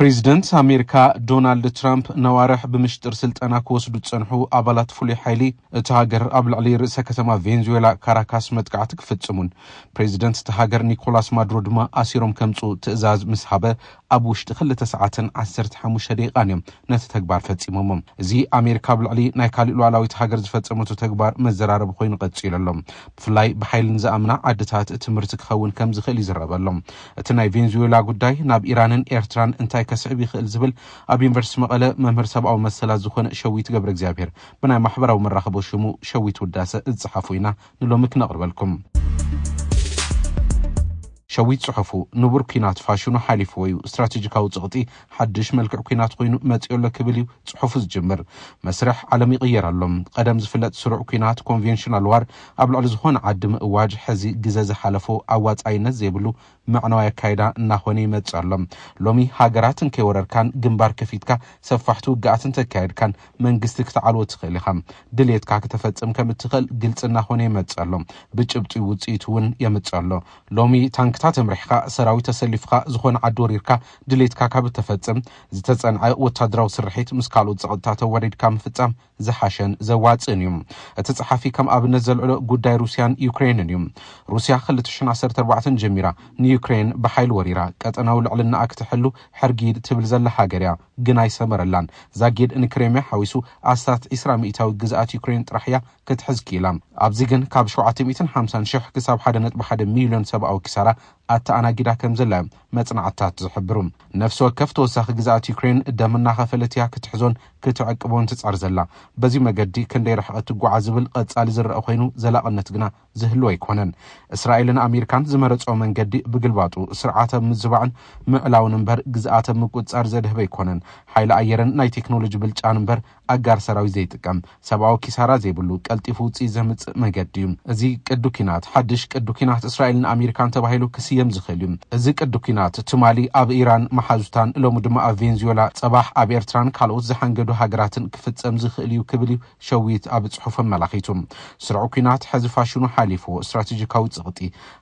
ፕሬዚደንት አሜሪካ ዶናልድ ትራምፕ ነዋርሕ ብምሽጥር ስልጣና ክወስዱ ጸንሑ አባላት ፍሉይ ኃይሊ እቲ ሃገር ኣብ ልዕሊ ርእሰ ከተማ ቬንዙዌላ ካራካስ መጥቃዕቲ ክፍጽሙን ፕሬዚደንት እቲ ሃገር ኒኮላስ ማዱሮ ድማ ኣሲሮም ከምፁ ትእዛዝ ምስ ሃበ ኣብ ውሽጢ 2 ሰዓትን 15 ደቂቃን እዮም ነቲ ተግባር ፈጺሞም። እዚ ኣሜሪካ ኣብ ልዕሊ ናይ ካልእ ሉዓላዊት ሃገር ዝፈጸመቶ ተግባር መዘራረብ ኮይኑ ቀጺሉ ኣሎ። ብፍላይ ብሓይልን ዝኣምና ዓድታት ትምህርቲ ክኸውን ከም ዝኽእል ይዝረበሎም። እቲ ናይ ቬንዙዌላ ጉዳይ ናብ ኢራንን ኤርትራን እንታይ ከስዕብ ይኽእል ዝብል ኣብ ዩኒቨርሲቲ መቐለ መምህር ሰብኣዊ መሰላት ዝኾነ ሸዊት ገብረ እግዚአብሔር ብናይ ማሕበራዊ መራኸቢ ሽሙ ሸዊት ውዳሰ እጽሓፉ ኢና ንሎሚ ክነቕርበልኩም። ሸዊት ጽሑፉ ንቡር ኩናት ፋሽኑ ሓሊፉ ወይ ስትራቴጂካዊ ጽቕጢ ሓድሽ መልክዕ ኩናት ኮይኑ መጽዮሎ ክብል እዩ ጽሑፉ ዝጅምር። መስርሕ ዓለም ይቕየራሎም። ቀደም ዝፍለጥ ስሩዕ ኩናት ኮንቬንሽናል ዋር ኣብ ልዕሊ ዝኾነ ዓዲ ምእዋጅ ሕዚ ግዜ ዝሓለፎ ኣዋጻይነት ዘይብሉ መዕናዊ ኣካይዳ እናኾነ ይመጽእ ኣሎ። ሎሚ ሃገራትን ከይወረርካን ግንባር ከፊትካ ሰፋሕቲ ውግኣትን ተካየድካን መንግስቲ ክትዓልዎ ትኽእል ኢኻ። ድሌትካ ክትፈጽም ከም እትኽእል ግልጽ እናኾነ ይመጽእ ኣሎ። ብጭብጢ ውጽኢት እውን የምጽእ ኣሎ። ሎሚ ታንክታት ተምሪሕካ ሰራዊት ተሰሊፍካ ዝኾነ ዓዲ ወሪርካ ድሌትካ ካብ እተፈጽም ዝተጸንዐ ወታደራዊ ስርሒት ምስ ካልኦት ጸቕጥታት ተወሪድካ ምፍጻም ዝሓሸን ዘዋጽእን እዩ። እቲ ጸሓፊ ከም ኣብነት ዘልዕሎ ጉዳይ ሩስያን ዩክሬንን እዩ። ሩስያ 2014 ጀሚራ ዩክሬን በኃይል ወሪራ ቀጠናው ልዕልና ክትሕሉ ሕርጊድ ትብል ዘላ ሃገር እያ፣ ግን ኣይሰመረላን። ዛጌድ ንክሬምያ ሓዊሱ ኣስታት 20% ግዝኣት ዩክሬን ጥራሕያ ክትሕዝ ኪኢላ። ኣብዚ ግን ካብ 750,000 ክሳብ 1.1 ሚልዮን ሰብኣዊ ኪሳራ ኣተኣናጊዳ ከም ዘላ መጽናዕታት ዝሕብሩ። ነፍሲ ወከፍ ተወሳኺ ግዝኣት ዩክሬን ደምና ኸፈለት እያ ክትሕዞን ክትዕቅቦን ትጻር ዘላ። በዚ መገዲ ክንደይ ርሕቐት ትጓዓዝ ዝብል ቀጻሊ ዝረአ ኮይኑ ዘላቕነት ግና ዝህልዎ ኣይኮነን። እስራኤልን ኣሜሪካን ዝመረጾ መንገዲ ብግልባጡ ስርዓተ ምዝባዕን ምዕላውን እምበር ግዝኣተ ምቁጻር ዘድህበ ኣይኮነን። ሓይሊ ኣየርን ናይ ቴክኖሎጂ ብልጫን እምበር ኣጋር ሰራዊት ዘይጥቀም ሰብኣዊ ኪሳራ ዘይብሉ ቀልጢፉ ውፅኢት ዘምጽእ መገዲ እዩ። እዚ ቅዱ ኩናት ሓድሽ ቅዱ ኩናት እስራኤልን ኣሜሪካን ተባሂሉ ክስየም ዝኽእል እዩ። እዚ ቅዱ ኩናት ትማሊ ኣብ ኢራን መሓዙታን ሎሚ ድማ ኣብ ቬንዙዌላ ጸባሕ ኣብ ኤርትራን ካልኦት ዝሓንገዱ ሃገራትን ክፍጸም ዝኽእል እዩ ክብል እዩ ሸዊት ኣብ ጽሑፍ ኣመላኺቱ። ስርዑ ኩናት ሕዚ ፋሽኑ ሓሊፉ ስትራቴጂካዊ ጽቕጢ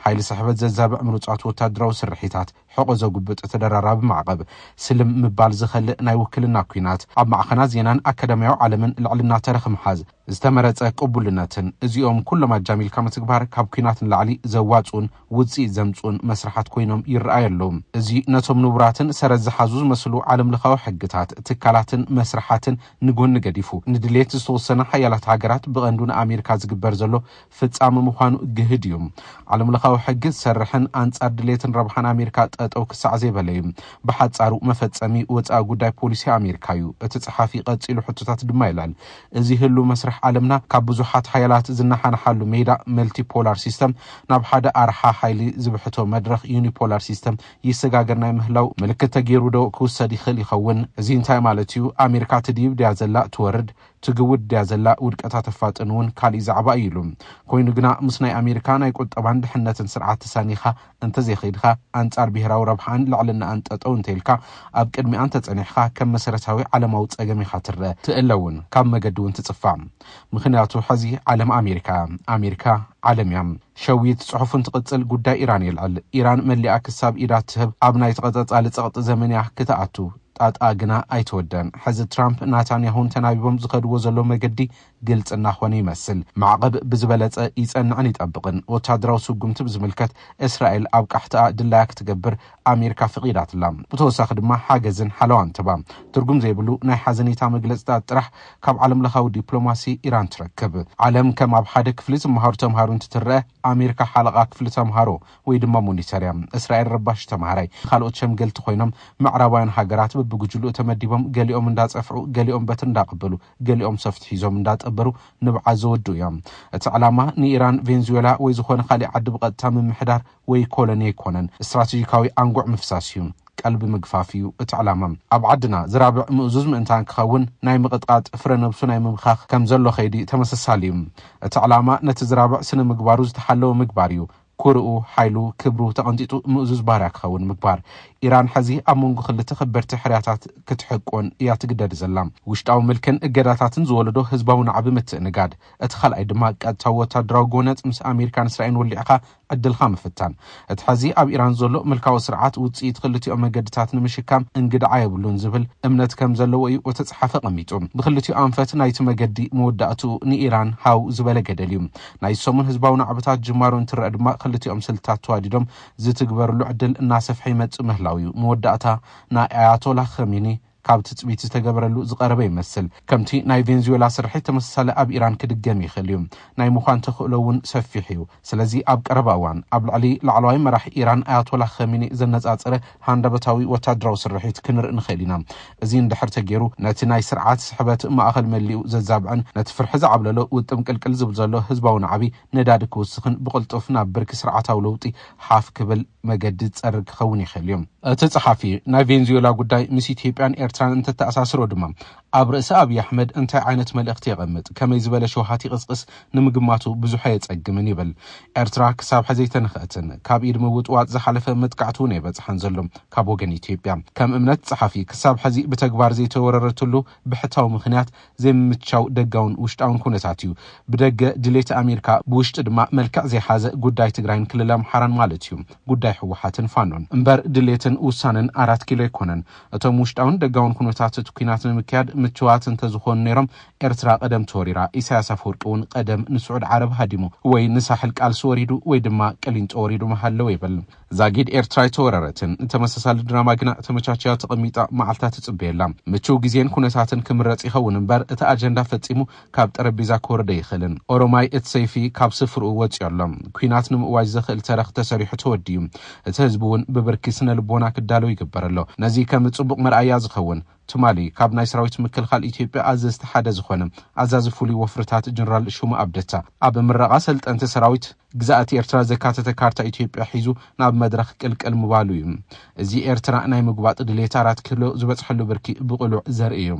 ሓይሊ ሰሕበት ዘዛብዕ ምሩጻት ወታደራዊ ስርሒታት ሕቆ ዘጉብጥ ተደራራቢ ማዕቀብ ስልም ምባል ዝኸልእ ናይ ውክልና ኩናት ኣብ ማዕኸና ዜናን ኣካዳሚያዊ ዓለምን ልዕልና ተረኽ ምሓዝ ዝተመረጸ ቅቡልነትን እዚኦም ኩሎም ኣጃሚልካ ምትግባር ካብ ኩናትን ላዕሊ ዘዋጹን ውጽኢት ዘምጹን መስራሓት ኮይኖም ይረኣየሎም። እዚ ነቶም ንቡራትን ሰረዝ ዝሓዙ ዝመስሉ ዓለም ለኻዊ ሕግታት ትካላትን መስራሓትን ንጎኒ ገዲፉ ንድሌት ዝተወሰነ ሓያላት ሃገራት ብቐንዱ ንኣሜሪካ ዝግበር ዘሎ ፍጻሚ ምዃኑ ግህድ እዩ። ዓለም ለኻዊ ሕጊ ዝሰርሕን ኣንጻር ድሌትን ረብሓን ኣሜሪካ ጠጠው ክሳዕ ዘይበለ እዩ። ብሓጻሩ መፈጸሚ ወፃኢ ጉዳይ ፖሊሲ ኣሜሪካ እዩ። እቲ ጸሓፊ ቀጺሉ ሕቶታት ድማ ይላል። እዚ ህሉ መስርሕ ዓለምና ካብ ብዙሓት ሓያላት ዝናሓናሓሉ ሜዳ መልቲፖላር ሲስተም ናብ ሓደ ኣርሓ ሓይሊ ዝብሕቶ መድረኽ ዩኒፖላር ሲስተም ይሰጋገር ናይ ምህላው ምልክት ተገይሩ ዶ ክውሰድ ይኽእል ይኸውን። እዚ እንታይ ማለት እዩ? ኣሜሪካ ትድይብ ድያ ዘላ ትወርድ ትግውድ ድያ ዘላ ውድቀታት ተፋጥን እውን ካልእ ዛዕባ እዩ። ኮይኑ ግና ምስ ናይ ኣሜሪካ ናይ ቁጠባን ድሕነትን ስርዓት ተሳኒኻ እንተዘይኸይድኻ ኣንጻር ብሄራዊ ረብሓን ልዕልና አንጠጠው እንተይልካ ኣብ ቅድሚኣን ተጸኒሕኻ ከም መሰረታዊ ዓለማዊ ጸገም ኢኻ ትርአ ትእለውን ካብ መገዲ እውን ትጽፋ። ምክንያቱ ሕዚ ዓለም ኣሜሪካ ዓለም እያ። ሸዊት ጽሑፍን ትቕጽል ጉዳይ ኢራን ይልዓል። ኢራን መሊኣ ክሳብ ኢዳ ትህብ ኣብ ናይ ተቐጻጻሊ ጸቕጢ ዘመን እያ ክትኣቱ ጣጣ ግና ኣይተወደን። ሕዚ ትራምፕ ናታንያሁን ተናቢቦም ዝኸድዎ ዘሎ መገዲ ግልጽ እናኾነ ይመስል። ማዕቀብ ብዝበለጸ ይጸንዕን ይጠብቕን። ወታደራዊ ስጉምቲ ብዝምልከት እስራኤል ኣብ ቃሕቲኣ ድላያ ክትገብር ኣሜሪካ ፍቒዳትላ። ብተወሳኺ ድማ ሓገዝን ሓለዋን ትባ። ትርጉም ዘይብሉ ናይ ሓዘኔታ መግለጽታት ጥራሕ ካብ ዓለም ለኻዊ ዲፕሎማሲ ኢራን ትረክብ። ዓለም ከም ኣብ ሓደ ክፍሊ ዝመሃሩ ተምሃሮ እንትትርአ ኣሜሪካ ሓለቓ ክፍሊ ተምሃሮ ወይ ድማ ሞኒተርያ፣ እስራኤል ረባሽ ተምሃራይ፣ ካልኦት ሸምገልቲ ኮይኖም ምዕራባውያን ሃገራት ብጉጅሉ ተመዲቦም ገሊኦም እንዳጸፍዑ ገሊኦም በትር እንዳቀበሉ ገሊኦም ሰፍት ሒዞም እንዳጠበሩ ንብዓ ዘወዱ እዮም። እቲ ዓላማ ንኢራን ቬንዙዌላ ወይ ዝኾነ ካልእ ዓዲ ብቐጥታ ምምሕዳር ወይ ኮሎኒ ኣይኮነን፣ ስትራቴጂካዊ አንጉዕ ምፍሳስ እዩ፣ ቀልቢ ምግፋፍ እዩ እቲ ዓላማ። ኣብ ዓድና ዝራብዕ ምእዙዝ ምእንታን ክኸውን ናይ ምቕጥቃጥ ፍረ ነብሱ ናይ ምምኻኽ ከም ዘሎ ኸይዲ ተመሳሳሊ እዩ። እቲ ዓላማ ነቲ ዝራብዕ ስነ ምግባሩ ዝተሓለወ ምግባር እዩ። ኩርኡ ሓይሉ ክብሩ ተቐንጢጡ ምእዙዝ ባርያ ክኸውን ምግባር። ኢራን ሕዚ ኣብ መንጎ ክልተ ከበድቲ ሕርያታት ክትሕቆን እያ ትግደድ ዘላ። ውሽጣዊ ምልክን እገዳታትን ዝወለዶ ህዝባዊ ናዕቢ ምትእንጋድ። እቲ ካልኣይ ድማ ቀጥታዊ ወታደራዊ ጎነፅ ምስ ኣሜሪካን እስራኤልን ወሊዕኻ ዕድልካ ምፍታን እቲ ሕዚ ኣብ ኢራን ዘሎ ምልካዊ ስርዓት ውፅኢት ክልቲኦ መገድታት ንምሽካም እንግዳ የብሉን ዝብል እምነት ከም ዘለዎ እዩ ወተጻሓፈ ቀሚጡ ብክልቲኦ አንፈት ናይቲ መገዲ መወዳእቱ ንኢራን ሃው ዝበለ ገደል እዩ ናይ ሰሙን ህዝባዊ ናዕብታት ጅማሮ እንትረአ ድማ ክልቲኦም ስልታት ተዋዲዶም ዝትግበርሉ ዕድል እናሰፍሐ ይመጽእ ምህላው እዩ መወዳእታ ናይ አያቶላ ኸሜኒ ካብ ትጽቢት ዝተገበረሉ ዝቀረበ ይመስል ከምቲ ናይ ቬንዙዌላ ስርሒት ተመሳሳሊ ኣብ ኢራን ክድገም ይኽእል እዩ ናይ ምዃን ተኽእሎውን ሰፊሕ እዩ ስለዚ ኣብ ቀረባ እዋን ኣብ ላዕለዋይ መራሒ ኢራን አያቶላ ኸሜኒ ዘነጻጸረ ሃንደበታዊ ወታደራዊ ስርሒት ክንርኢ ንኽእል ኢና እዚ እንድሕር ተገይሩ ነቲ ናይ ስርዓት ስሕበት ማእኸል መሊኡ ዘዛብዕን ነቲ ፍርሒ ዝዓብለሎ ውጥም ቅልቅል ዝብል ዘሎ ህዝባዊ ናዕቢ ነዳዲ ክውስኽን ብቕልጡፍ ናብ ብርኪ ስርዓታዊ ለውጢ ሓፍ ክብል መገዲ ዝጸርግ ክኸውን ይኽእል እዩ እቲ ጸሓፊ ናይ ቬንዙዌላ ጉዳይ ምስ ኢትዮጵያን ኤርትራን እንተተኣሳስሮ ድማ ኣብ ርእሲ አብይ አሕመድ እንታይ ዓይነት መልእኽቲ የቐምጥ ከመይ ዝበለ ሸውሃት ይቕስቅስ ንምግማቱ ብዙሕ የጸግምን ይብል ኤርትራ ክሳብ ሕዚ ተንኽእትን ካብ ኢድ ምውጥዋጥ ዝሓለፈ መጥቃዕቱ ነው የበጽሐን ዘሎ ካብ ወገን ኢትዮጵያ ከም እምነት ጸሓፊ ክሳብ ሕዚ ብተግባር ዘይተወረረትሉ ብሕታዊ ምኽንያት ዘይምምቻው ደጋውን ውሽጣውን ኩነታት እዩ ብደገ ድሌት አሜሪካ ብውሽጢ ድማ መልክዕ ዘይሓዘ ጉዳይ ትግራይን ክልል አምሓራን ማለት እዩ ጉዳይ ህወሓትን ፋኖን እምበር ድሌትን ውሳነን 4 ኪሎ ይኮነን እቶም ውሽጣውን ደጋውን ኩነታት ትኩናት ንምክያድ ምችዋት እንተዝኾኑ ነይሮም ኤርትራ ቀደም ተወሪራ ኢሳያስ አፈወርቂ እውን ቀደም ንስዑድ ዓረብ ሃዲሙ ወይ ንሳሕል ቃልሲ ወሪዱ ወይ ድማ ቀሊንጦ ወሪዱ መሃለው ይበል ዛጊድ ኤርትራ የተወረረትን ተመሳሳሊ ድራማ ግና ተመቻችያ ተቐሚጣ መዓልታት ትጽበየላ ምቹው ጊዜን ኩነታትን ክምረጽ ይኸውን እምበር እቲ አጀንዳ ፈጺሙ ካብ ጠረጴዛ ክወርደ ይኽእልን ኦሮማይ እቲ ሰይፊ ካብ ስፍርኡ ወጽዮሎም ኩናት ንምእዋጅ ዘኽእል ተረኽ ተሰሪሑ ተወዲዩ እቲ ህዝቢ እውን ብብርኪ ስነ ልቦና ክዳለው ይግበረሎ ነዚ ከም ጽቡቕ መርአያ ዝኸውን ትማሊ ካብ ናይ ሰራዊት ምክልኻል ኢትዮጵያ ኣዘዝቲ ሓደ ዝኾነ ኣዛዚ ፍሉይ ወፍርታት ጀነራል ሹማ አብደታ ኣብ ምረቓ ሰልጠንቲ ሰራዊት ግዛእቲ ኤርትራ ዘካተተ ካርታ ኢትዮጵያ ሒዙ ናብ መድረኽ ቅልቅል ምባሉ እዩ እዚ ኤርትራ ናይ ምግባጥ ድሌት 4 ኪሎ ዝበጽሐሉ ብርኪ ብቕሉዕ ዘርኢ እዩ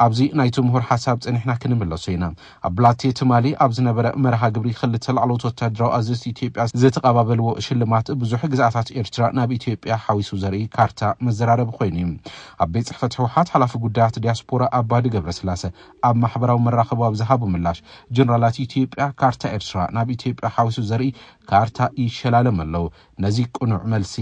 ኣብዚ ናይቲ ምሁር ሓሳብ ጸኒሕና ክንምለሶ ኢና ኣብ ብላቴ ትማሊ ኣብ ዝነበረ መርሃ ግብሪ ክልተ ላዕለዎት ወታደራዊ ኣዘዝቲ ኢትዮጵያ ዝተቐባበልዎ ሽልማት ብዙሕ ግዛእታት ኤርትራ ናብ ኢትዮጵያ ሓዊሱ ዘርኢ ካርታ መዘራረብ ኮይኑ እዩ ኣብ ቤት ጽሕፈት ህወሓት ሓላፊ ጉዳያት ዲያስፖራ አባዲ ገብረስላሴ ኣብ ማሕበራዊ መራኸቢ ኣብ ዝሃቡ ምላሽ ጀነራላት ኢትዮጵያ ካርታ ኤርትራ ናብ ኢትዮጵያ ሓዊሱ ዘርኢ ካርታ ይሸላለም ኣለው ነዚ ቁኑዕ መልሲ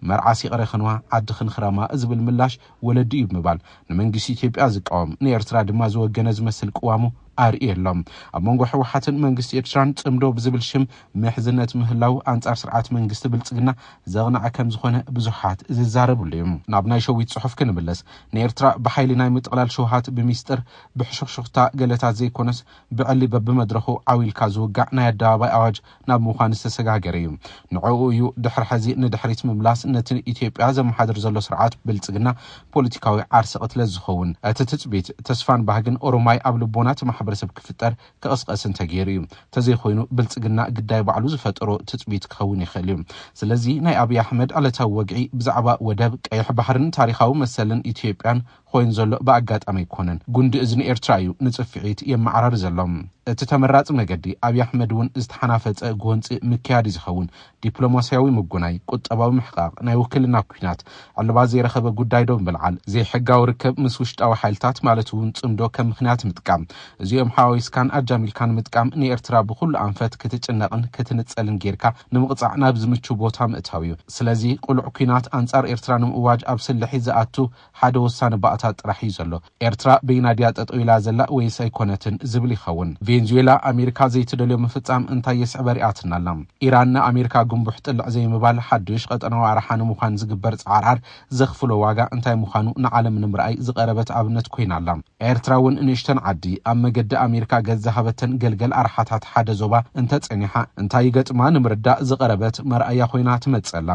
መርዓሲ ቀረኸንዋ ዓዲ ክንኽራማ ዝብል ምላሽ ወለዲ እዩ ምባል ንመንግስቲ ኢትዮጵያ ዝቃወም ንኤርትራ ድማ ዝወገነ ዝመስል ቅዋሙ አርኢሎም ኣብ መንጎ ህወሓትን መንግስቲ ኤርትራን ጽምዶ ብዝብል ሽም ምሕዝነት ምህላው አንጻር ስርዓት መንግስቲ ብልጽግና ዘቕናዕ ከም ዝኾነ ብዙሓት ዝዛረብሉ እዩ ናብ ናይ ሸዊት ጽሑፍ ክንምለስ ንኤርትራ ብሓይሊ ናይ ምጥቕላል ሸውሃት ብሚስጥር ብሕሹኽሹኽታ ገለታት ዘይኮነስ ብዕሊ በብመድረኹ ዓዊልካ ዝውጋዕ ናይ ኣደባባይ ኣዋጅ ናብ ምዃን ዝተሰጋገረ እዩ ንዕኡ እዩ ድሕሪ ሕዚ ንድሕሪት ምምላስ ነቲ ኢትዮጵያ ዘመሓድር ዘሎ ስርዓት ብልጽግና ፖለቲካዊ ዓርሲ ቅትለት ዝኸውን እቲ ትጽቢት ተስፋን ባህግን ኦሮማይ ኣብ ልቦናት ማሕበረሰብ ክፍጠር ከቀስቀስን ተገይሩ እዩ ተዘይኮይኑ ብልጽግና ግዳይ ባዕሉ ዝፈጠሮ ትጽቢት ክኸውን ይኽእል እዩ ስለዚ ናይ አብይ አሕመድ ዕለታዊ ወግዒ ብዛዕባ ወደብ ቀይሕ ባሕርን ታሪኻዊ መሰልን ኢትዮጵያን ኮይን ዘሎ በአጋጣሚ ይኮነን ጉንዲ እዝኒ ኤርትራ እዩ ንጽፍዒት የማዓራር ዘሎም እቲ ተመራጽ መገዲ አብይ አሕመድ እውን ዝተሓናፈጸ ጎንፂ ምክያድ ዝኸውን ዲፕሎማሲያዊ ምጉናይ ቁጠባዊ ምሕቃቅ ናይ ውክልና ኩናት ዕልባ ዘይረኸበ ጉዳይ ዶ ብልዓል ዘይሕጋዊ ርከብ ምስ ውሽጣዊ ሓይልታት ማለት እውን ጽምዶ ከም ምክንያት ምጥቃም እዚኦም ሓዋዊስካን አጃሚልካን ምጥቃም ንኤርትራ ብኩሉ አንፈት ክትጭነቕን ክትንጸልን ጌርካ ንምቕጻዕ ናብ ዝምቹ ቦታ ምእታው እዩ ስለዚ ቁልዕ ኩናት አንጻር ኤርትራ ንምእዋጅ ኣብ ስልሒ ዝኣቱ ሓደ ወሳነ ባእታት ጥራሕ እዩ ዘሎ ኤርትራ በይናድያ ጠጠው ኢላ ዘላ ወይስ ኣይኮነትን ዝብል ይኸውን ቬንዙዌላ አሜሪካ ዘይትደልዮ ምፍጻም እንታይ የስዕበር ኣትናላ ኢራን አሜሪካ ጉንቡሕ ጥልዕ ዘይምባል ሓድሽ ቀጠናዊ ኣራሓን ምዃን ዝግበር ጻዕራር ዘኽፍሎ ዋጋ እንታይ ምዃኑ ንዓለም ንምርኣይ ዝቐረበት ኣብነት ኮይናላ ኤርትራ እውን ንእሽተን ዓዲ ኣብ መገዲ አሜሪካ ገዛሃበተን ገልገል ኣራሓታት ሓደ ዞባ እንተጸኒሓ እንታይ ገጥማ ንምርዳእ ዝቐረበት መርኣያ ኮይና ትመጸላ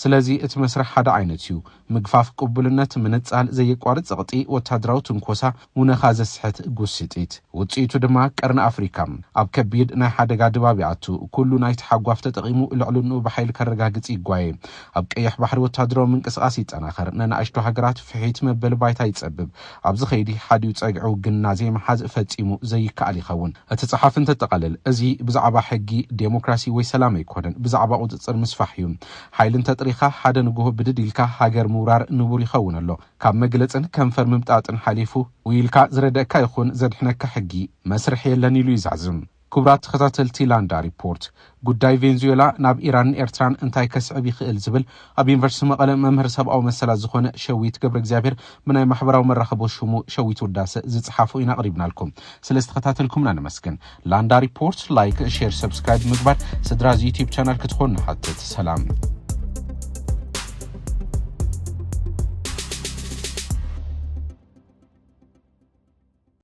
ስለዚ እቲ መስርሕ ሓደ ዓይነት እዩ ምግፋፍ ቅቡልነት ምንጻል ዘይቋርጽ ጸቕጢ ወታደራዊ ትንኮሳ ሙነኻ ዘስሕት ጉስጢት ውጽኢቱ ድማ ቀርኒ አፍሪካ ኣብ ከቢድ ናይ ሓደጋ ድባብ ይኣቱ ኩሉ ናይ ተሓጓፍ ተጠቂሙ ልዕልኑ ብሓይል ከረጋግጽ ይጓየ ኣብ ቀይሕ ባሕሪ ወታደራዊ ምንቅስቃስ ይጠናኸር ንኣሽቱ ሃገራት ፍሒት መበል ባይታ ይጸብብ ኣብዚ ኸይዲ ሓዲኡ ጸግዑ ግና ዘይመሓዝ ፈጺሙ ዘይከኣል ይኸውን እቲ ጸሓፍ እንተጠቃልል እዚ ብዛዕባ ሕጊ ዴሞክራሲ ወይ ሰላም ኣይኮነን ብዛዕባ ቁጽጽር ምስፋሕ እዩ ሓይልን ተጥሪኻ ሓደ ንጉሆ ብድድልካ ሃገር ምውራር ንቡር ይኸውን ኣሎ ካብ መግለጽን ከንፈር ምምጣጥን ሓሊፉ ውይልካ ዝረደእካ ይኹን ዘድሕነካ ሕጊ መስርሕ የለን ኢሉ ይዛዝም ክቡራት ተኸታተልቲ ላንዳ ሪፖርት ጉዳይ ቬንዙዌላ ናብ ኢራንን ኤርትራን እንታይ ከስዕብ ይኽእል ዝብል ኣብ ዩኒቨርሲቲ መቐለ መምህር ሰብኣዊ መሰላት ዝኾነ ሸዊት ገብረ እግዚአብሔር ብናይ ማሕበራዊ መራኸቢ ሽሙ ሸዊት ውዳሴ ዝፅሓፎ ኢና ቀሪብናልኩም ስለዝተኸታተልኩምና ንመስግን ላንዳ ሪፖርት ላይክ ሼር ሰብስክራይብ ምግባር ስድራ ዩቲዩብ ቻናል ክትኾኑ ንሓትት ሰላም